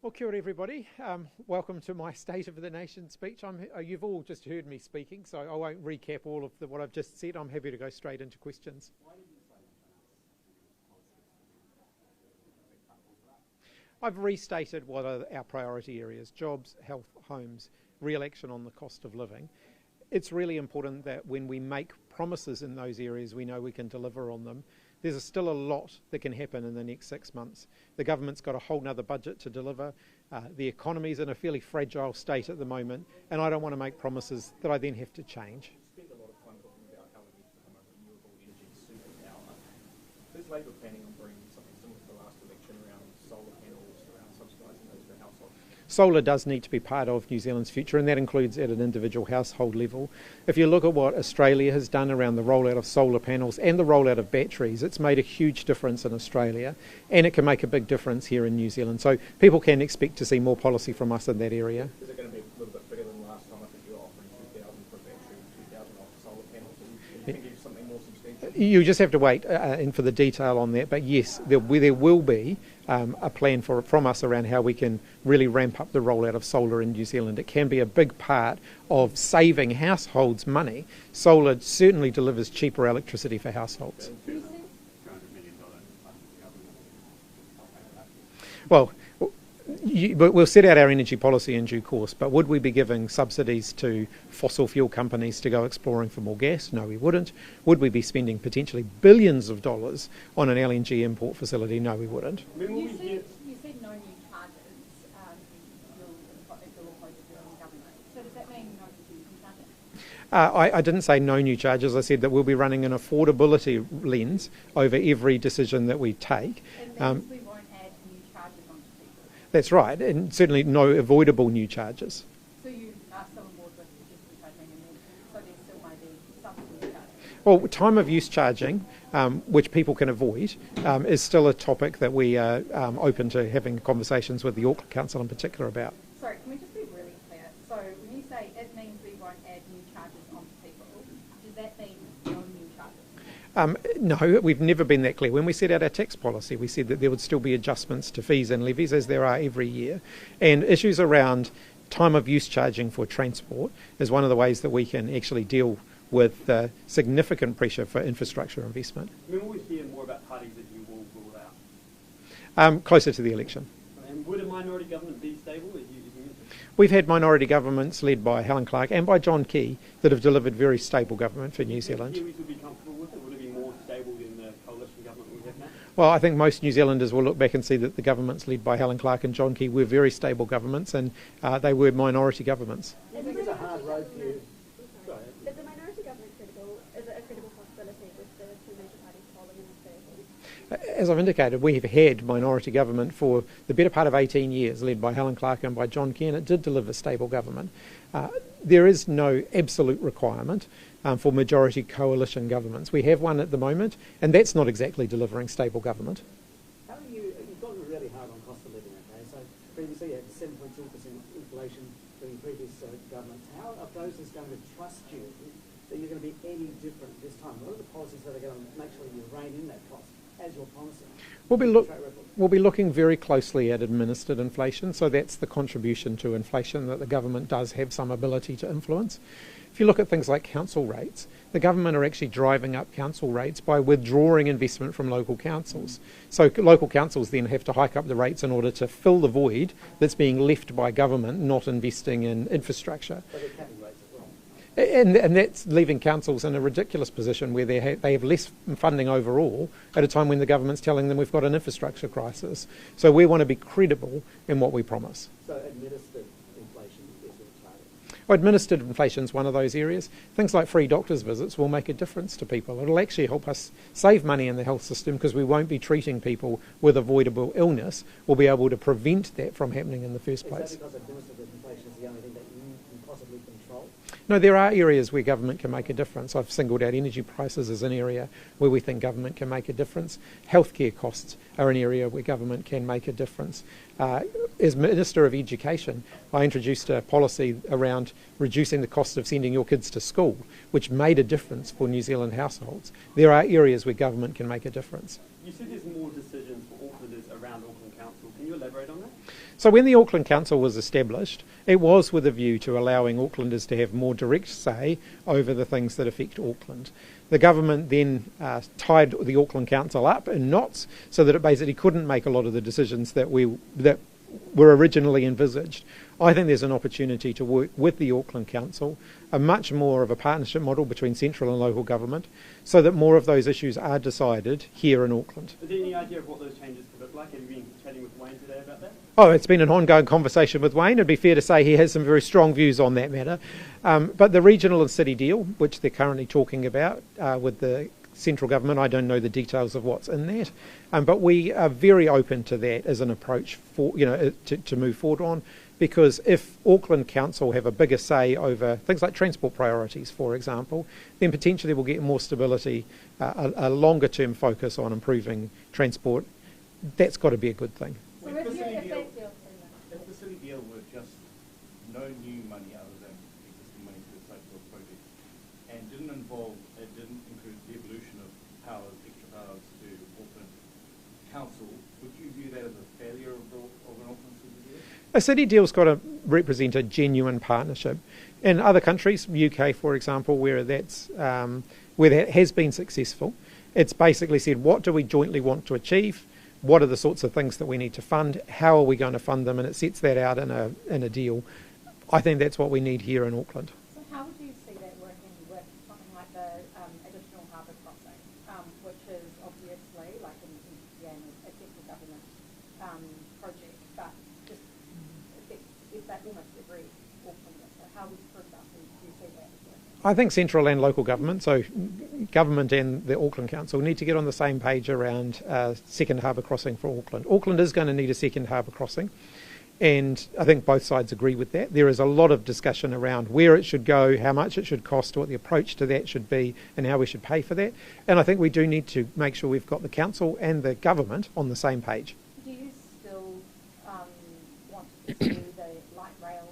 Well, kia ora everybody. Welcome to my State of the Nation speech. You've all just heard me speaking, so I won't recap all of what I've just said. I'm happy to go straight into questions. I've restated what are our priority areas: jobs, health, homes, re-election on the cost of living. It's really important that when we make promises in those areas, we know we can deliver on them. There's still a lot that can happen in the next 6 months. The government's got a whole nother budget to deliver. The economy's in a fairly fragile state at the moment, and I don't want to make promises that I then have to change. You spend a lot of time talking about how we need to become a renewable energy superpower. Is Labor planning on bringing something similar to the last election around solar panels, around subsidising those for households? Solar does need to be part of New Zealand's future, and that includes at an individual household level. If you look at what Australia has done around the rollout of solar panels and the rollout of batteries, it's made a huge difference in Australia, and it can make a big difference here in New Zealand. So people can expect to see more policy from us in that area. Is it going to be a little bit bigger than last time? I think you were offering 2,000 for a battery, 2,000 off solar panels. Do you think it's something more substantial? You just have to wait and for the detail on that, but yes, there will be a plan from us around how we can really ramp up the rollout of solar in New Zealand. It can be a big part of saving households money. Solar certainly delivers cheaper electricity for households. Well, we'll set out our energy policy in due course, but would we be giving subsidies to fossil fuel companies to go exploring for more gas? No, we wouldn't. Would we be spending potentially billions of dollars on an LNG import facility? No, we wouldn't. You said no new charges. You'll impose your own government. So does that mean no new charges? I didn't say no new charges. I said that we'll be running an affordability lens over every decision that we take. It means we won't add new charges onto people. That's right, and certainly no avoidable new charges. So you are still on board with reducing charging, and so there still might be some new charges? Well, time of use charging, which people can avoid, is still a topic that we are open to having conversations with the Auckland Council in particular about. Sorry, can we just be really clear? So when you say it means we won't add new charges onto people, does that mean no new charges? No, we've never been that clear. When we set out our tax policy, we said that there would still be adjustments to fees and levies, as there are every year. And issues around time of use charging for transport is one of the ways that we can actually deal with significant pressure for infrastructure investment. We always hear more about parties that you will rule out. Closer to the election. And would a minority government be stable, as you mentioned? We've had minority governments led by Helen Clark and by John Key that have delivered very stable government for New Zealand. Kiwis would be comfortable with it? Would it be more stable than the coalition government we have now? Well, I think most New Zealanders will look back and see that the governments led by Helen Clark and John Key were very stable governments, and they were minority governments. I think it's a hard road for you. Is the minority government credible? Is it a credible possibility with the two major parties polling in Australia? As I've indicated, we have had minority government for the better part of 18 years, led by Helen Clark and by John Key, and it did deliver stable government. There is no absolute requirement for majority coalition governments. We have one at the moment, and that's not exactly delivering stable government. How are you've gotten really hard on cost of living, okay? So previously you had 7.2% inflation during previous governments. How are voters going to trust you that you're going to be any different this time? What are the policies that are going to make sure you rein in that cost, as you're promising? We'll be looking very closely at administered inflation, so that's the contribution to inflation that the government does have some ability to influence. If you look at things like council rates, the government are actually driving up council rates by withdrawing investment from local councils. So local councils then have to hike up the rates in order to fill the void that's being left by government not investing in infrastructure. So they're cutting rates as well. And that's leaving councils in a ridiculous position where they have less funding overall at a time when the government's telling them we've got an infrastructure crisis. So we want to be credible in what we promise. So administered inflation is your target? Well, administered inflation is one of those areas. Things like free doctors' visits will make a difference to people. It'll actually help us save money in the health system because we won't be treating people with avoidable illness. We'll be able to prevent that from happening in the first place. Is that because administered inflation is the only thing that you can possibly control? No, there are areas where government can make a difference. I've singled out energy prices as an area where we think government can make a difference. Healthcare costs are an area where government can make a difference. As Minister of Education, I introduced a policy around reducing the cost of sending your kids to school, which made a difference for New Zealand households. There are areas where government can make a difference. You said there's more decisions for Aucklanders around Auckland Council. Can you elaborate on that? So when the Auckland Council was established, it was with a view to allowing Aucklanders to have more direct say over the things that affect Auckland. The government then tied the Auckland Council up in knots so that it basically couldn't make a lot of the decisions that were originally envisaged. I think there's an opportunity to work with the Auckland Council, a much more of a partnership model between central and local government, so that more of those issues are decided here in Auckland. Is there any idea of what those changes could look like? Have you been chatting with Wayne today about that? Oh, it's been an ongoing conversation with Wayne. It'd be fair to say he has some very strong views on that matter. But the regional and city deal, which they're currently talking about with the central government, I don't know the details of what's in that. But we are very open to that as an approach for to move forward on. Because if Auckland Council have a bigger say over things like transport priorities, for example, then potentially we'll get more stability, a longer term focus on improving transport. That's got to be a good thing. So if the city deal were just no new money other than existing money for the cycle project and it didn't include the evolution of powers, extra powers to Auckland Council, would you view that as a failure of an Auckland city deal? A city deal's got to represent a genuine partnership. In other countries, UK for example, where that has been successful, it's basically said, what do we jointly want to achieve? What are the sorts of things that we need to fund? How are we going to fund them? And it sets that out in a deal. I think that's what we need here in Auckland. So how would you see that working with something like the additional harbour crossing, which is obviously like a central government project, but just if that almost every Aucklander. So how would you prove that? And do you see that as working? I think central and local government, so government and the Auckland Council, need to get on the same page around second harbour crossing for Auckland. Auckland is going to need a second harbour crossing, and I think both sides agree with that. There is a lot of discussion around where it should go, how much it should cost, what the approach to that should be, and how we should pay for that. And I think we do need to make sure we've got the council and the government on the same page. Do you still want to pursue the light rail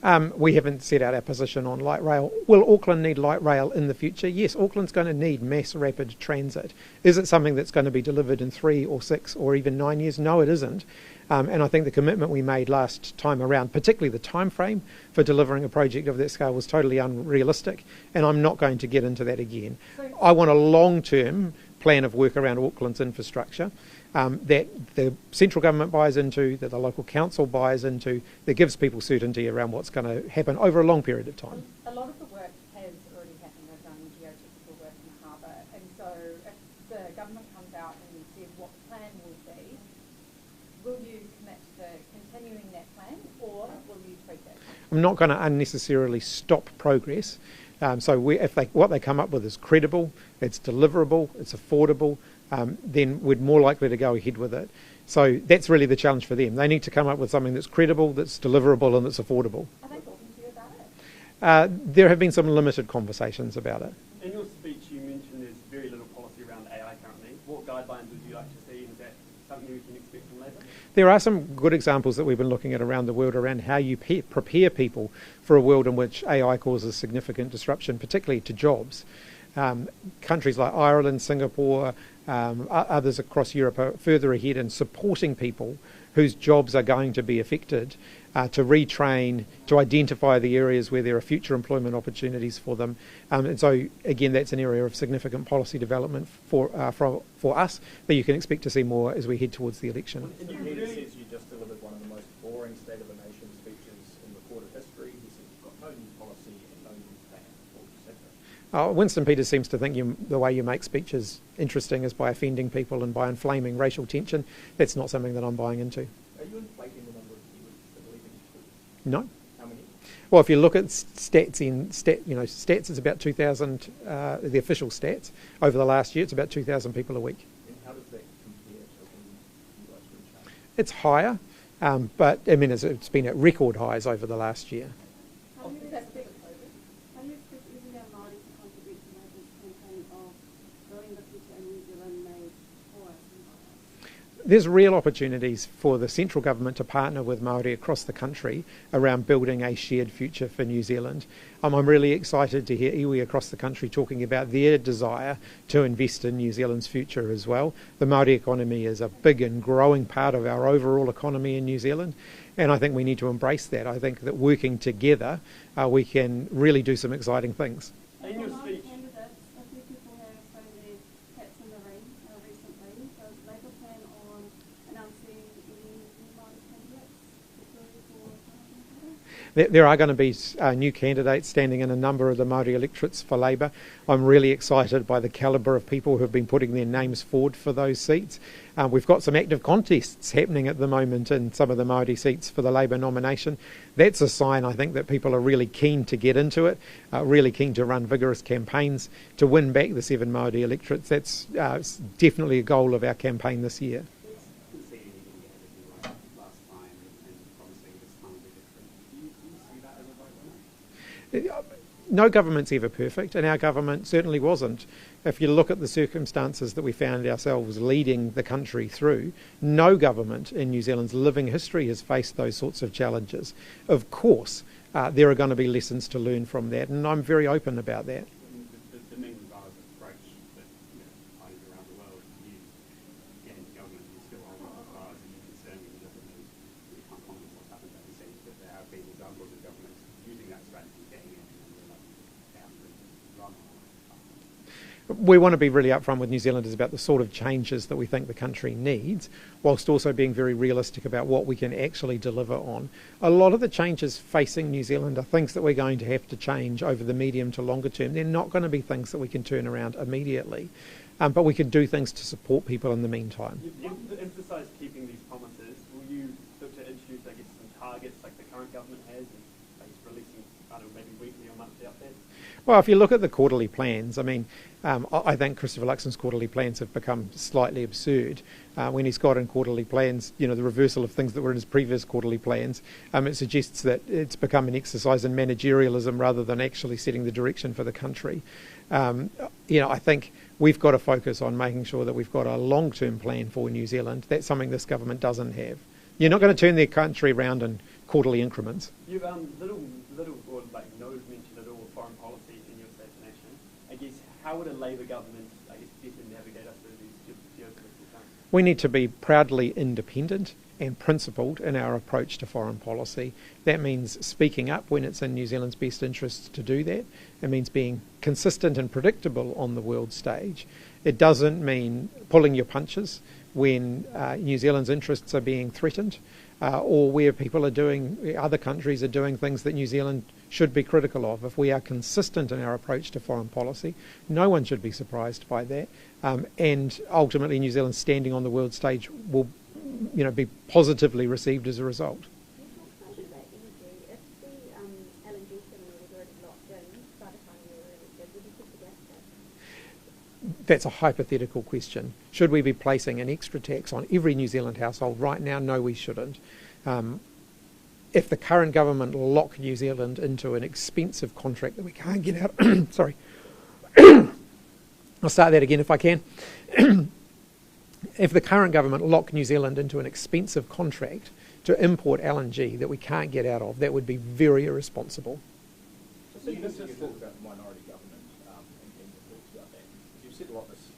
tunnelling? We haven't set out our position on light rail. Will Auckland need light rail in the future? Yes, Auckland's going to need mass rapid transit. Is it something that's going to be delivered in 3 or 6 or even 9 years? No, it isn't. And I think the commitment we made last time around, particularly the time frame for delivering a project of that scale, was totally unrealistic, and I'm not going to get into that again. I want a long-term plan of work around Auckland's infrastructure that the central government buys into, that the local council buys into, that gives people certainty around what's going to happen over a long period of time. A lot of the work has already happened. They've done geotechnical work in the harbour, and so if the government comes out and says what the plan will be, will you commit to continuing that plan, or will you tweak it? I'm not going to unnecessarily stop progress. What they come up with is credible, it's deliverable, it's affordable, then we're more likely to go ahead with it. So that's really the challenge for them. They need to come up with something that's credible, that's deliverable, and that's affordable. Are they talking to you about it? There have been some limited conversations about it. In your speech, you mentioned there's very little policy around AI currently. What guidelines would you like to see? Is that something we can expect from Labour? There are some good examples that we've been looking at around the world around how you prepare people for a world in which AI causes significant disruption, particularly to jobs. Countries like Ireland, Singapore, others across Europe are further ahead in supporting people whose jobs are going to be affected to retrain, to identify the areas where there are future employment opportunities for them. And so, again, that's an area of significant policy development for us that you can expect to see more as we head towards the election. Peter says you just delivered one of the most boring State of the Nation speeches in recorded history. He said you've got no new policy and no new plan. What would you say to that? Winston Peters seems to think the way you make speeches interesting is by offending people and by inflaming racial tension. That's not something that I'm buying into. Are you inflating the number of Kiwis that are leaving school? No. How many? Well, if you look at stats, it's about 2,000. The official stats over the last year, it's about 2,000 people a week. And how does that compare to when you guys were in charge? It's higher, but I mean it's been at record highs over the last year. How do you expect New Māori to contribute to Labour's campaign of growing the future in New Zealand made for us and by us? there's real opportunities for the central government to partner with Māori across the country around building a shared future for New Zealand. I'm really excited to hear iwi across the country talking about their desire to invest in New Zealand's future as well. The Māori economy is a big and growing part of our overall economy in New Zealand, and I think we need to embrace that. I think that working together, we can really do some exciting things. In your speech, Candidates, a few people have thrown their hats in the ring recently. Does Labour plan on announcing any new Māori candidates for There are going to be new candidates standing in a number of the Māori electorates for Labour. I'm really excited by the calibre of people who have been putting their names forward for those seats. We've got some active contests happening at the moment in some of the Māori seats for the Labour nomination. That's a sign, I think, that people are really keen to get into it, really keen to run vigorous campaigns to win back the 7 Māori electorates. That's definitely a goal of our campaign this year. No government's ever perfect, and our government certainly wasn't. If you look at the circumstances that we found ourselves leading the country through, no government in New Zealand's living history has faced those sorts of challenges. Of course, there are going to be lessons to learn from that, and I'm very open about that. The main approach that parties around the world use against government is still on bars and concerning you can't comment what's happened overseas, but there have been examples of governments using that strategy, getting it, and then down the run. We want to be really upfront with New Zealanders about the sort of changes that we think the country needs, whilst also being very realistic about what we can actually deliver on. A lot of the changes facing New Zealand are things that we're going to have to change over the medium to longer term. They're not going to be things that we can turn around immediately, but we can do things to support people in the meantime. You emphasise keeping these promises. Will you look to introduce, I guess, some targets like the current government has, and I guess releasing, I don't know, maybe weekly or monthly updates? Well, if you look at the quarterly plans, I mean, I think Christopher Luxon's quarterly plans have become slightly absurd. When he's got in quarterly plans, the reversal of things that were in his previous quarterly plans, it suggests that it's become an exercise in managerialism rather than actually setting the direction for the country. I think we've got to focus on making sure that we've got a long-term plan for New Zealand. That's something this government doesn't have. You're not going to turn their country around in quarterly increments. You've little or like no mention at all of foreign policy in your state nation. I guess how would a Labour government, I guess, better navigate us through these geopolitical times? We need to be proudly independent and principled in our approach to foreign policy. That means speaking up when it's in New Zealand's best interests to do that. It means being consistent and predictable on the world stage. It doesn't mean pulling your punches when New Zealand's interests are being threatened, or where other countries are doing things that New Zealand should be critical of. If we are consistent in our approach to foreign policy, no one should be surprised by that. And ultimately, New Zealand standing on the world stage will, be positively received as a result. If the LNG terminal was already locked in by the time you were elected, would you keep the gas tax? That's a hypothetical question. Should we be placing an extra tax on every New Zealand household right now? No, we shouldn't. If the current government lock New Zealand into an expensive contract that we can't get out, sorry, I'll start that again if I can. If the current government lock New Zealand into an expensive contract to import LNG that we can't get out of, that would be very irresponsible. So you just talked about minority government and your thoughts about that. You said a lot this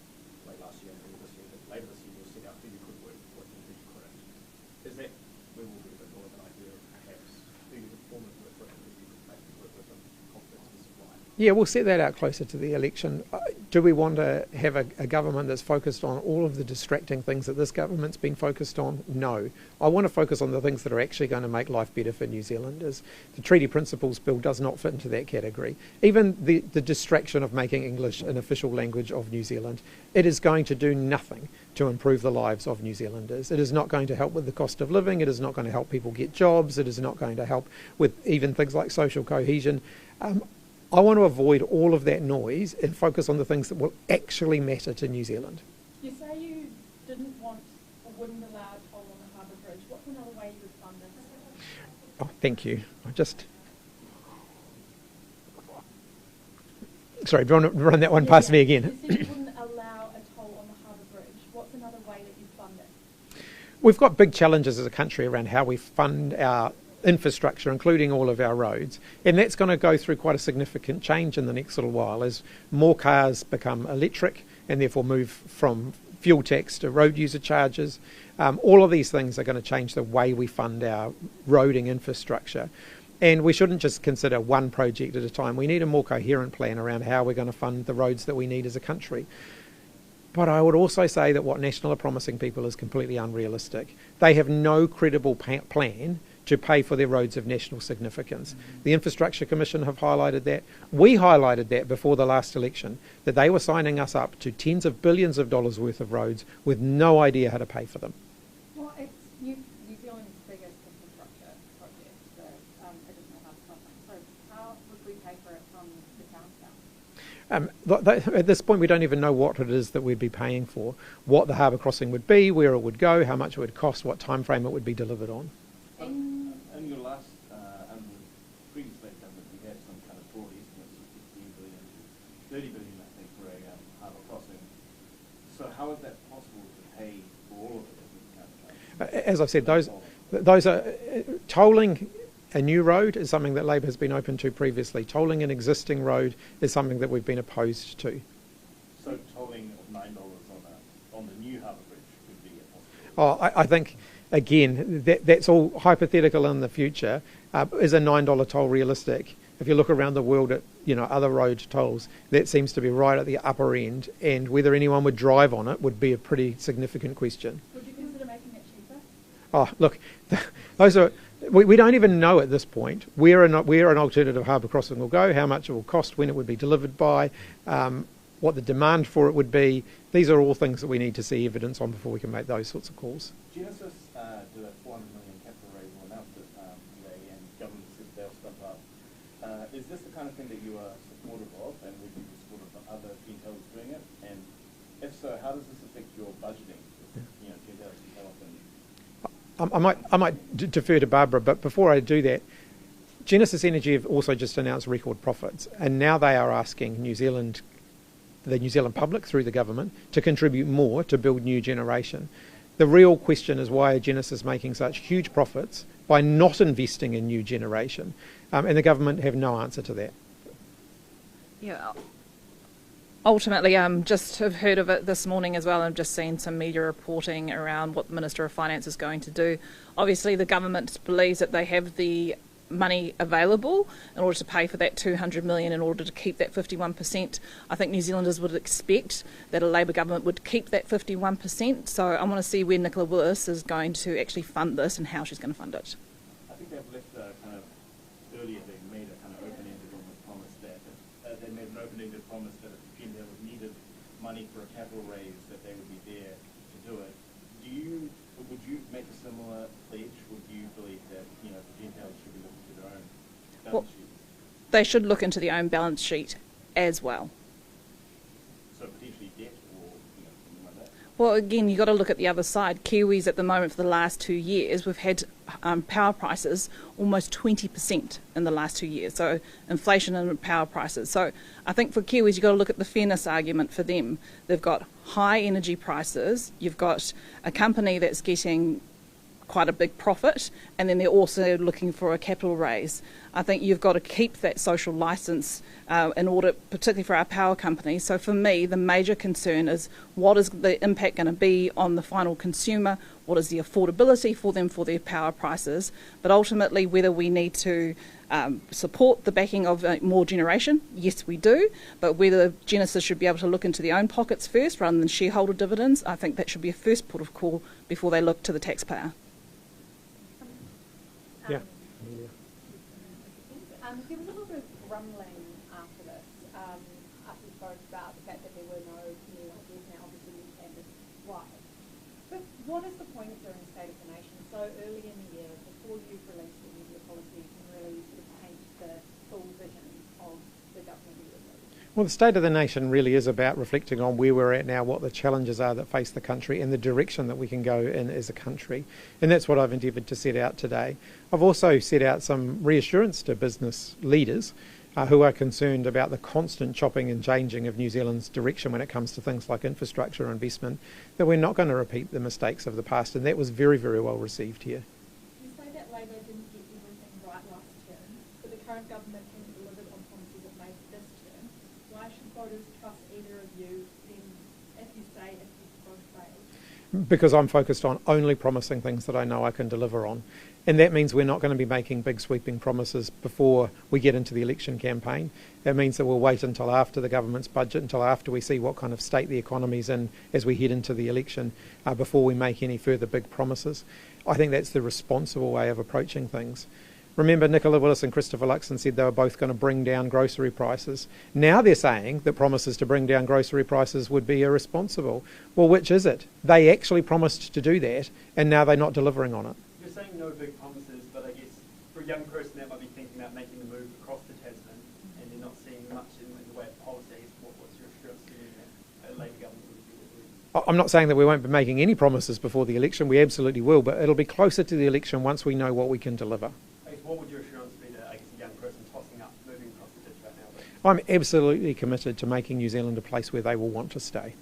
late last year and this year that Labour this year will set out who you could work with and who you couldn't. Is that we will get a bit more of an idea of perhaps who you could formally work with and who you could maybe work with and confidence and supply? Yeah, we'll set that out closer to the election. Do we want to have a government that's focused on all of the distracting things that this government's been focused on? No. I want to focus on the things that are actually going to make life better for New Zealanders. The Treaty Principles Bill does not fit into that category. Even the distraction of making English an official language of New Zealand, it is going to do nothing to improve the lives of New Zealanders. It is not going to help with the cost of living. It is not going to help people get jobs. It is not going to help with even things like social cohesion. I want to avoid all of that noise and focus on the things that will actually matter to New Zealand. You say you didn't want or wouldn't allow a toll on the Harbour Bridge. What's another way you would fund this? Oh, thank you. Sorry, do you want to run that one past me again? You said you wouldn't allow a toll on the Harbour Bridge. What's another way that you fund it? We've got big challenges as a country around how we fund our infrastructure, including all of our roads, and that's going to go through quite a significant change in the next little while as more cars become electric and therefore move from fuel tax to road user charges. All of these things are going to change the way we fund our roading infrastructure. And we shouldn't just consider one project at a time. We need a more coherent plan around how we're going to fund the roads that we need as a country. But I would also say that what National are promising people is completely unrealistic. They have no credible plan to pay for their roads of national significance. The Infrastructure Commission have highlighted that. We highlighted that before the last election, that they were signing us up to tens of billions of dollars worth of roads with no idea how to pay for them. Well, it's New Zealand's biggest infrastructure project, the additional harbour crossing. So how would we pay for it from the town? At this point, we don't even know what it is that we'd be paying for, what the harbour crossing would be, where it would go, how much it would cost, what time frame it would be delivered on. In your last, under the previous state government, we had some kind of broad estimates of 15 billion to 30 billion, I think, for a harbour crossing. So how is that possible to pay for all of it? As I said, those are tolling. A new road is something that Labor has been open to previously. Tolling an existing road is something that we've been opposed to. So tolling of $9 on the new harbour bridge would be a possibility? I think, again, that's all hypothetical in the future. Is a $9 toll realistic? If you look around the world at other road tolls, that seems to be right at the upper end, and whether anyone would drive on it would be a pretty significant question. Would you consider making it cheaper? Oh, look, those are. We don't even know at this point where an alternative harbour crossing will go, how much it will cost, when it would be delivered by, what the demand for it would be. These are all things that we need to see evidence on before we can make those sorts of calls. Genesis did a $400 million capital raise and announced it today, and government said they'll step up. Is this the kind of thing that you are supportive of, and would you be supportive of other Gentiles doing it? And if so, how does this affect your budgeting? Gentiles can often. I might defer to Barbara, but before I do that, Genesis Energy have also just announced record profits, and now they are asking the New Zealand public through the government to contribute more to build new generation. The real question is, why are Genesis making such huge profits by not investing in new generation? And the government have no answer to that. Yeah. Ultimately, just have heard of it this morning as well. I've just seen some media reporting around what the Minister of Finance is going to do. Obviously, the government believes that they have the money available in order to pay for that $200 million in order to keep that 51%. I think New Zealanders would expect that a Labor government would keep that 51%. So I want to see where Nicola Willis is going to actually fund this and how she's going to fund it. I think they've left earlier they made a kind of open-ended almost promise that they made an open-ended promise that if the Gentiles needed money for a capital raise, that they would be there to do it. Would you make a similar pledge? Would you believe that the Gentiles should be looking to their own balance sheet? They should look into their own balance sheet as well. So potentially debt or something like that? Well, again, you've got to look at the other side. Kiwis at the moment, for the last 2 years, we've had power prices almost 20% in the last 2 years. So inflation and power prices. So I think for Kiwis, you've got to look at the fairness argument for them. They've got high energy prices. You've got a company that's getting quite a big profit, and then they're also looking for a capital raise. I think you've got to keep that social licence in order, particularly for our power companies. So for me, the major concern is, what is the impact going to be on the final consumer? What is the affordability for them for their power prices? But ultimately, whether we need to support the backing of more generation, yes we do, but whether Genesis should be able to look into their own pockets first rather than shareholder dividends, I think that should be a first port of call before they look to the taxpayer. Yeah. There was a little bit of grumbling after this, after we spoke about the fact that there were no new ideas. Now obviously you can just why. But what is the point of doing State of the Nation so early in the year, before you've released the media policies and really sort of paint the full vision of the government you would lead? Well, the State of the Nation really is about reflecting on where we're at now, what the challenges are that face the country, and the direction that we can go in as a country. And that's what I've endeavoured to set out today. I've also set out some reassurance to business leaders who are concerned about the constant chopping and changing of New Zealand's direction when it comes to things like infrastructure investment, that we're not going to repeat the mistakes of the past, and that was very, very well received here. You say that Labor didn't get everything right last term, but the current government hasn't delivered on promises it made this term. Why should voters trust either of you then if you both fail? Because I'm focused on only promising things that I know I can deliver on. And that means we're not going to be making big sweeping promises before we get into the election campaign. It means that we'll wait until after the government's budget, until after we see what kind of state the economy's in as we head into the election, before we make any further big promises. I think that's the responsible way of approaching things. Remember, Nicola Willis and Christopher Luxon said they were both going to bring down grocery prices. Now they're saying that promises to bring down grocery prices would be irresponsible. Well, which is it? They actually promised to do that, and now they're not delivering on it. You're saying no big promises, but I guess for a young person that might be thinking about making the move across to Tasman, and they're not seeing much in the way of policies. What's your assurance to me that a Labour government would be doing? I'm not saying that we won't be making any promises before the election. We absolutely will, but it'll be closer to the election once we know what we can deliver. What would your assurance be to, a young person tossing up, moving across the ditch right now? I'm absolutely committed to making New Zealand a place where they will want to stay.